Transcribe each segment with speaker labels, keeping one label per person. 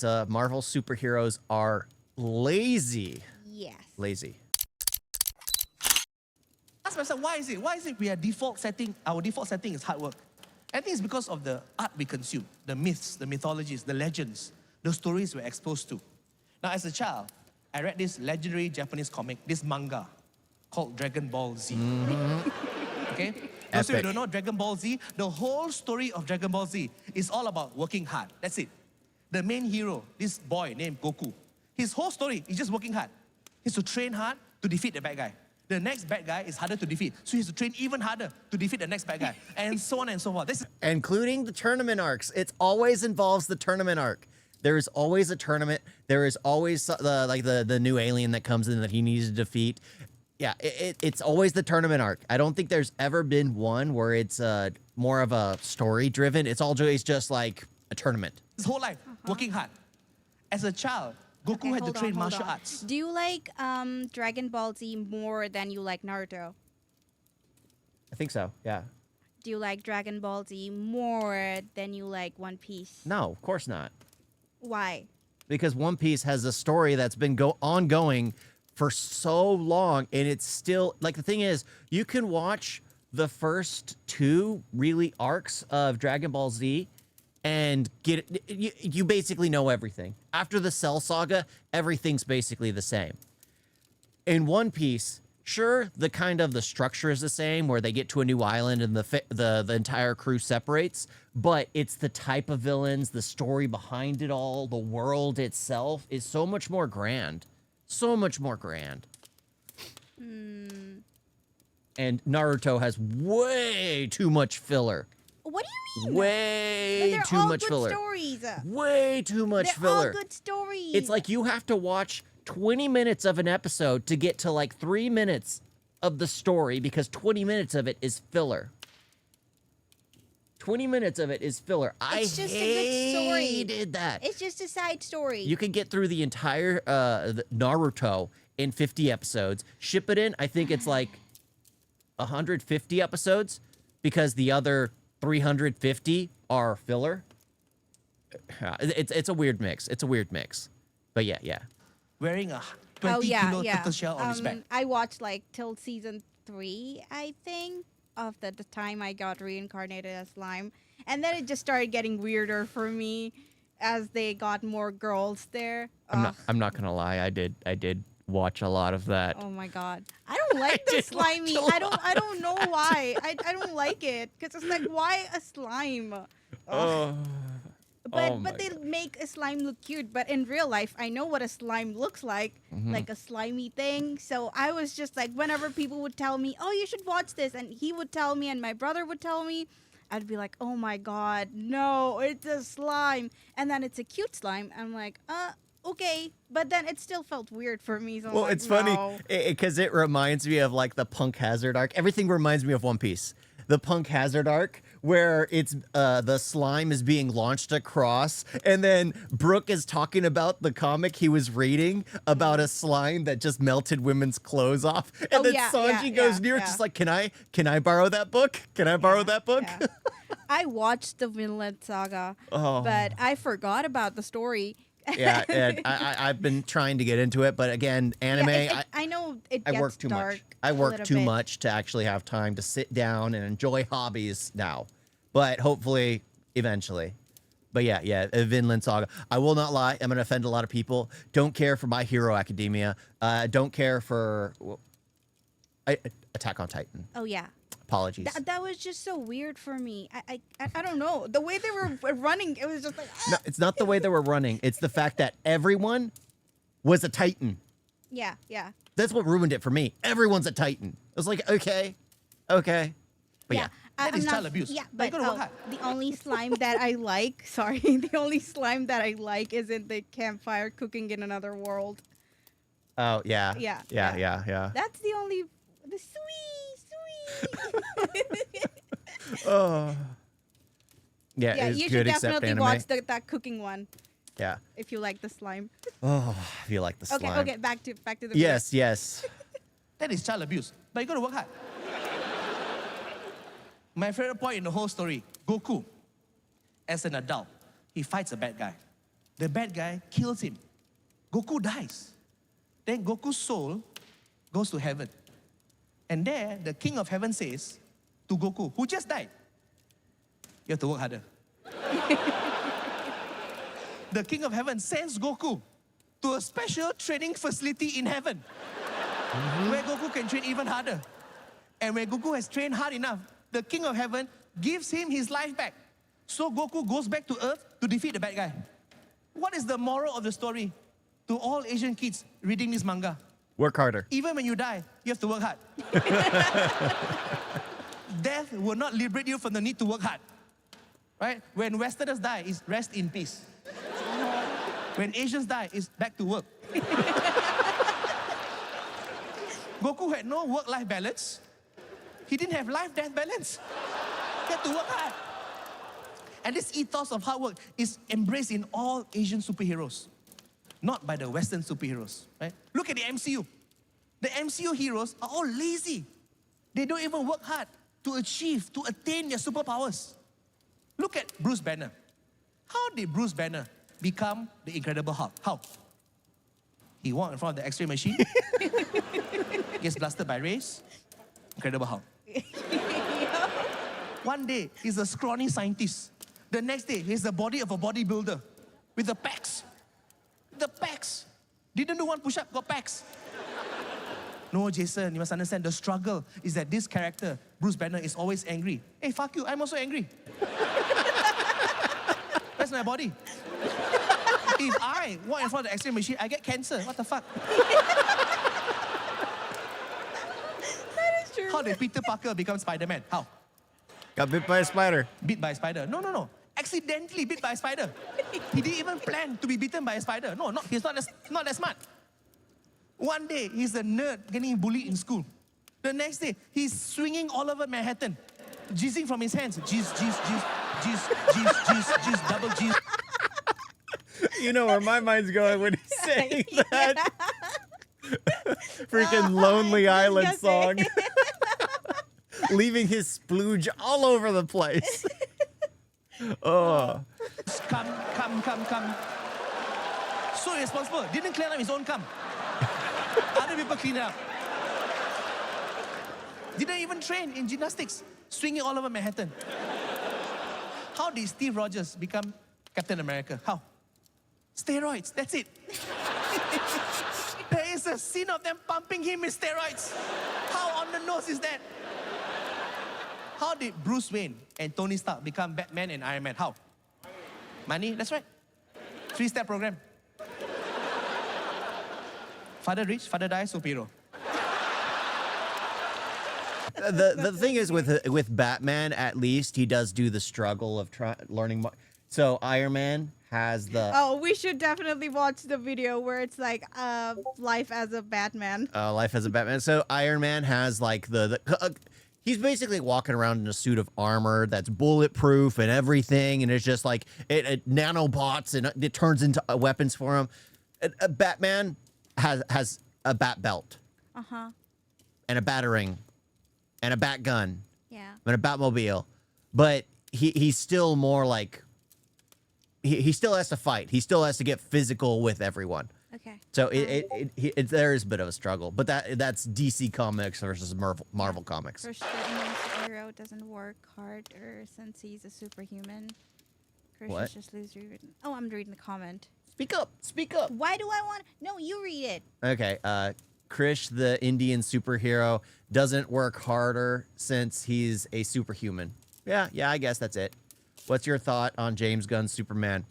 Speaker 1: Marvel superheroes are lazy.
Speaker 2: Yes.
Speaker 1: Lazy.
Speaker 3: Ask myself, why is it? Why is it our default setting is hard work? I think it's because of the art we consume, the myths, the mythologies, the legends, the stories we're exposed to. Now, as a child, I read this legendary Japanese comic, this manga, called Dragon Ball Z. Okay? Those of you who don't know Dragon Ball Z, the whole story of Dragon Ball Z is all about working hard. That's it. The main hero, this boy named Goku, his whole story is just working hard. He has to train hard to defeat the bad guy. The next bad guy is harder to defeat, so he has to train even harder to defeat the next bad guy, and so on and so forth.
Speaker 1: Including the tournament arcs. It always involves the tournament arc. There is always a tournament. There is always the new alien that comes in that he needs to defeat. Yeah, it's always the tournament arc. I don't think there's ever been one where it's more of a story driven. It's always just like a tournament.
Speaker 3: His whole life working hard. As a child, Goku had to train martial arts.
Speaker 2: Do you like Dragon Ball Z more than you like Naruto?
Speaker 1: I think so, yeah.
Speaker 2: Do you like Dragon Ball Z more than you like One Piece?
Speaker 1: No, of course not.
Speaker 2: Why?
Speaker 1: Because One Piece has a story that's been ongoing for so long, and it's still, like, the thing is, you can watch the first two really arcs of Dragon Ball Z and you basically know everything. After the Cell Saga, everything's basically the same. In One Piece, sure, the structure is the same, where they get to a new island and the entire crew separates, but it's the type of villains, the story behind it all, the world itself is so much more grand. So much more grand. And Naruto has way too much filler.
Speaker 2: What do you mean?
Speaker 1: Way too much filler.
Speaker 2: Stories.
Speaker 1: Way too much filler.
Speaker 2: They're all good stories.
Speaker 1: It's like you have to watch 20 minutes of an episode to get to like 3 minutes of the story, because 20 minutes of it is filler. 20 minutes of it is filler.
Speaker 2: It's just a good story.
Speaker 1: Hated that.
Speaker 2: It's just a side story.
Speaker 1: You can get through the entire Naruto in 50 episodes. Shippuden, I think it's like 150 episodes, because the other 350 are filler. It's a weird mix. It's a weird mix. But yeah.
Speaker 3: Wearing a 20-kilo turtle shell on his back.
Speaker 2: I watched like till season 3, I think, of the time I got reincarnated as slime. And then it just started getting weirder for me as they got more girls there.
Speaker 1: I'm not gonna lie, I did watch a lot of that.
Speaker 2: Oh my god. I don't like the slimy. I don't know why. I don't like it. Because it's like, why a slime? But they make a slime look cute. But in real life, I know what a slime looks like a slimy thing. So I was just like, whenever people would tell me, oh, you should watch this, and he would tell me and my brother would tell me, I'd be like, oh my god, no, it's a slime. And then it's a cute slime. I'm like, okay. But then it still felt weird for me. So
Speaker 1: well,
Speaker 2: like,
Speaker 1: it's funny because it reminds me of like the Punk Hazard arc. Everything reminds me of One Piece. The Punk Hazard arc, where it's the slime is being launched across, and then Brooke is talking about the comic he was reading about a slime that just melted women's clothes off, and then Sanji goes near, just like, can I borrow that book? Can I borrow that book?
Speaker 2: Yeah. I watched the Vinland Saga, but I forgot about the story.
Speaker 1: Yeah, and I've been trying to get into it, but again, anime.
Speaker 2: I know it gets
Speaker 1: I work too
Speaker 2: dark.
Speaker 1: much. I work too much to actually have time to sit down and enjoy hobbies now. But hopefully, eventually. But yeah, Vinland Saga. I will not lie. I'm gonna offend a lot of people. Don't care for My Hero Academia. Don't care for Attack on Titan.
Speaker 2: Oh yeah.
Speaker 1: Apologies.
Speaker 2: That was just so weird for me. I don't know. The way they were running, it was just like...
Speaker 1: No, it's not the way they were running. It's the fact that everyone was a Titan.
Speaker 2: Yeah.
Speaker 1: That's what ruined it for me. Everyone's a Titan. I was like, okay. But yeah.
Speaker 3: That is child abuse.
Speaker 2: Yeah, but the only slime that I like, the only slime that I like is in the campfire cooking in another world.
Speaker 1: Oh, yeah.
Speaker 2: Yeah. That's the only... The sweet.
Speaker 1: Oh. Yeah,
Speaker 2: you
Speaker 1: good,
Speaker 2: should definitely watch that cooking one.
Speaker 1: Yeah.
Speaker 2: If you like the slime.
Speaker 1: Oh, if you like the slime.
Speaker 2: Okay, back to the
Speaker 1: Yes.
Speaker 3: That is child abuse. But you gotta work hard. My favorite point in the whole story, Goku, as an adult, he fights a bad guy. The bad guy kills him. Goku dies. Then Goku's soul goes to heaven. And there, the king of heaven says to Goku, who just died, you have to work harder. The king of heaven sends Goku to a special training facility in heaven where Goku can train even harder. And when Goku has trained hard enough, the king of heaven gives him his life back. So Goku goes back to Earth to defeat the bad guy. What is the moral of the story to all Asian kids reading this manga?
Speaker 1: Work harder.
Speaker 3: Even when you die, you have to work hard. Death will not liberate you from the need to work hard. Right? When Westerners die, it's rest in peace. When Asians die, it's back to work. Goku had no work-life balance. He didn't have life-death balance. He had to work hard. And this ethos of hard work is embraced in all Asian superheroes, not by the Western superheroes. Right? Look at the MCU. The MCU heroes are all lazy. They don't even work hard to achieve, to attain their superpowers. Look at Bruce Banner. How did Bruce Banner become the Incredible Hulk? How? He walked in front of the X-ray machine, gets blasted by rays, Incredible Hulk. One day, he's a scrawny scientist. The next day, he's the body of a bodybuilder with the pecs. The pecs. Didn't do one push-up, got pecs. No, Jason, you must understand the struggle is that this character, Bruce Banner, is always angry. Hey, fuck you, I'm also angry. That's my body. If I walk in front of the X-ray machine, I get cancer. What the fuck?
Speaker 2: That is true.
Speaker 3: How did Peter Parker become Spider-Man? How?
Speaker 1: Got bit by a spider.
Speaker 3: Bit by a spider. No. Accidentally bit by a spider. He didn't even plan to be bitten by a spider. No, he's not that smart. One day, he's a nerd getting bullied in school. The next day, he's swinging all over Manhattan, jizzing from his hands. Jizz, double jizz.
Speaker 1: You know where my mind's going when he's saying that. Freaking Lonely Island song. Leaving his splooge all over the place. Oh. Come.
Speaker 3: So irresponsible. Didn't clean up his own cum. Other people clean it up. Didn't even train in gymnastics. Swinging all over Manhattan. How did Steve Rogers become Captain America? How? Steroids, that's it. There is a scene of them pumping him with steroids. How on the nose is that? How did Bruce Wayne and Tony Stark become Batman and Iron Man? How? Money, that's right. 3-step program. Father rich, father die, superhero.
Speaker 1: The thing is with Batman, at least he does do the struggle of learning. So Iron Man has the.
Speaker 2: Oh, we should definitely watch the video where it's like life as a Batman.
Speaker 1: Life as a Batman. So Iron Man has like he's basically walking around in a suit of armor that's bulletproof and everything, and it's just like it nanobots and it turns into weapons for him. Batman has a bat belt, and a batarang, and a bat gun, and a Batmobile, but he's still more like he still has to fight. He still has to get physical with everyone.
Speaker 2: Okay.
Speaker 1: So there is a bit of a struggle, but that's DC Comics versus Marvel Comics.
Speaker 2: Krish, the Indian superhero doesn't work harder since he's a superhuman. Krish
Speaker 1: What?
Speaker 2: is just loser. Oh, I'm reading the comment.
Speaker 1: Speak up. Speak up.
Speaker 2: Why do I want? No, you read it.
Speaker 1: Okay. Krish, the Indian superhero, doesn't work harder since he's a superhuman. Yeah, I guess that's it. What's your thought on James Gunn's Superman?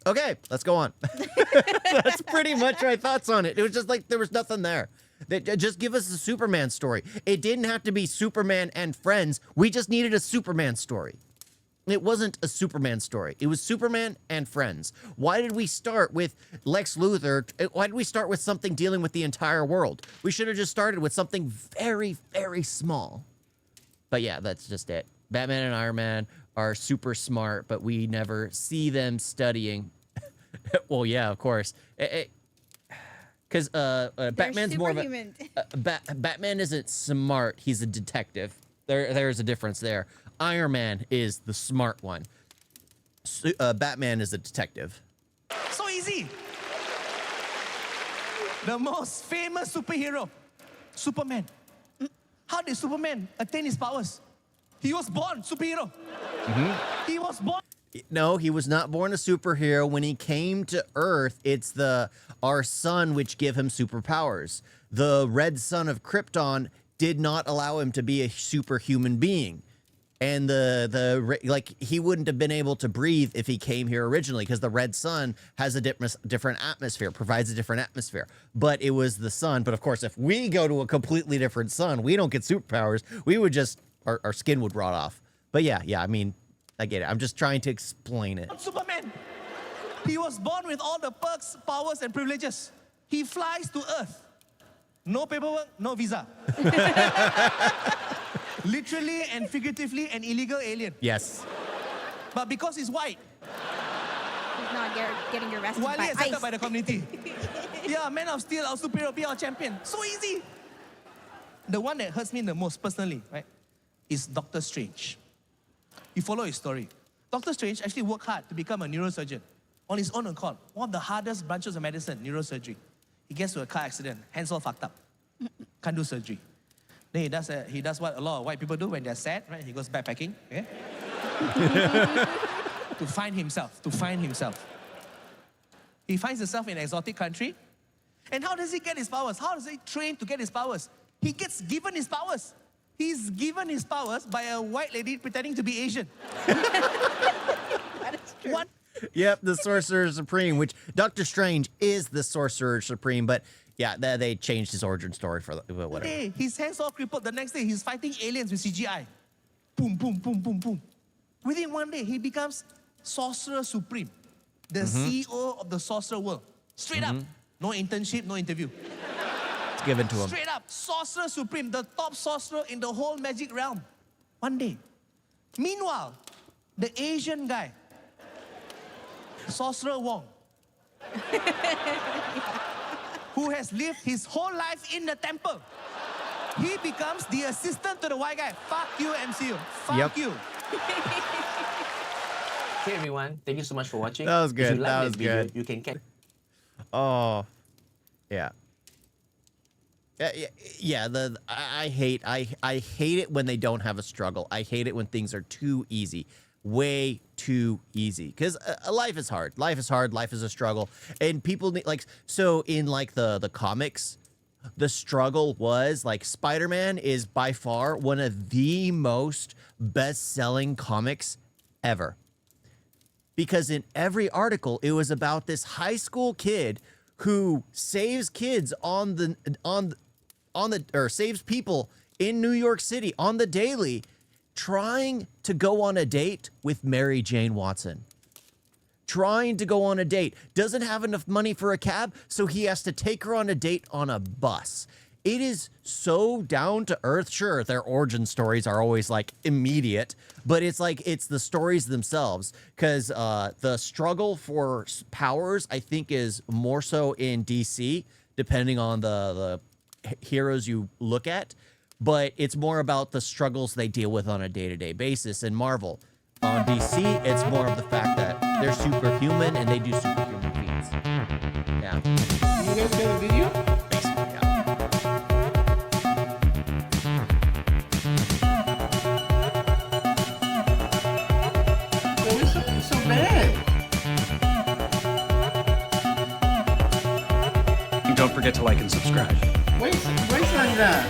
Speaker 1: Okay, let's go on. That's pretty much my thoughts on it. It was just like there was nothing there. Just give us a Superman story. It didn't have to be Superman and friends. We just needed a Superman story. It wasn't a Superman story. It was Superman and friends. Why did we start with Lex Luthor? Why did we start with something dealing with the entire world? We should have just started with something very, very small. But yeah, that's just it. Batman and Iron Man are super smart, but we never see them studying. Well, yeah, of course. Because Batman's more of a
Speaker 2: superhuman.
Speaker 1: Batman isn't smart. He's a detective. There's a difference there. Iron Man is the smart one. Batman is a detective.
Speaker 3: So easy. The most famous superhero, Superman. How did Superman attain his powers? He was born superhero. He was born.
Speaker 1: No, he was not born a superhero. When he came to Earth, it's our sun which give him superpowers. The red sun of Krypton did not allow him to be a superhuman being. And he wouldn't have been able to breathe if he came here originally, because the red sun has a different atmosphere, provides a different atmosphere. But it was the sun. But of course, if we go to a completely different sun, we don't get superpowers. We would just, our skin would rot off. But yeah, I mean, I get it. I'm just trying to explain it.
Speaker 3: Superman. He was born with all the perks, powers, and privileges. He flies to Earth. No paperwork, no visa. Literally and figuratively an illegal alien.
Speaker 1: Yes.
Speaker 3: But because he's white,
Speaker 2: He's not getting arrested
Speaker 3: widely
Speaker 2: by
Speaker 3: accepted
Speaker 2: ICE.
Speaker 3: by the community. Yeah, Man of Steel, our superhero, be our champion. So easy. The one that hurts me the most personally, right, is Doctor Strange. You follow his story. Doctor Strange actually worked hard to become a neurosurgeon on his own accord. One of the hardest branches of medicine, neurosurgery. He gets to a car accident, hands all fucked up. Can't do surgery. Then he does what a lot of white people do when they're sad, right? He goes backpacking, okay? to find himself. He finds himself in an exotic country. And how does he get his powers? How does he train to get his powers? He gets given his powers. He's given his powers by a white lady pretending to be Asian.
Speaker 2: That is true.
Speaker 3: What?
Speaker 1: Yep, the Sorcerer Supreme, which Doctor Strange is the Sorcerer Supreme, but yeah, they changed his origin story for whatever.
Speaker 3: Day, his hands all crippled. The next day, he's fighting aliens with CGI. Boom, boom, boom, boom, boom. Within one day, he becomes Sorcerer Supreme, the CEO of the sorcerer world. Straight up, no internship, no interview.
Speaker 1: It's given to him.
Speaker 3: Straight up, Sorcerer Supreme, the top sorcerer in the whole magic realm. One day. Meanwhile, the Asian guy, Sorcerer Wong, who has lived his whole life in the temple, he becomes the assistant to the white guy. Fuck you, MCU. Fuck you.
Speaker 4: Hey everyone, thank you so much for watching.
Speaker 1: That was good.
Speaker 4: If you like
Speaker 1: That
Speaker 4: this
Speaker 1: was
Speaker 4: video,
Speaker 1: good.
Speaker 4: you can catch.
Speaker 1: Oh, yeah. Yeah, I hate it when they don't have a struggle. I hate it when things are too easy, way too easy. Because life is hard. Life is hard. Life is a struggle, and people need so in the comics, the struggle was Spider-Man is by far one of the most best-selling comics ever. Because in every article, it was about this high school kid who saves kids or saves people in New York City on the daily, trying to go on a date with Mary Jane Watson. Trying to go on a date. Doesn't have enough money for a cab, so he has to take her on a date on a bus. It is so down to earth. Sure, their origin stories are always immediate, but it's the stories themselves. Because the struggle for powers, I think, is more so in DC, depending on the heroes you look at. But it's more about the struggles they deal with on a day-to-day basis. In Marvel, on DC, it's more of the fact that they're superhuman and they do superhuman feats. Yeah.
Speaker 5: You guys got a video?
Speaker 1: Basically, yeah.
Speaker 5: So bad.
Speaker 6: And don't forget to like and subscribe.
Speaker 5: Wait on that.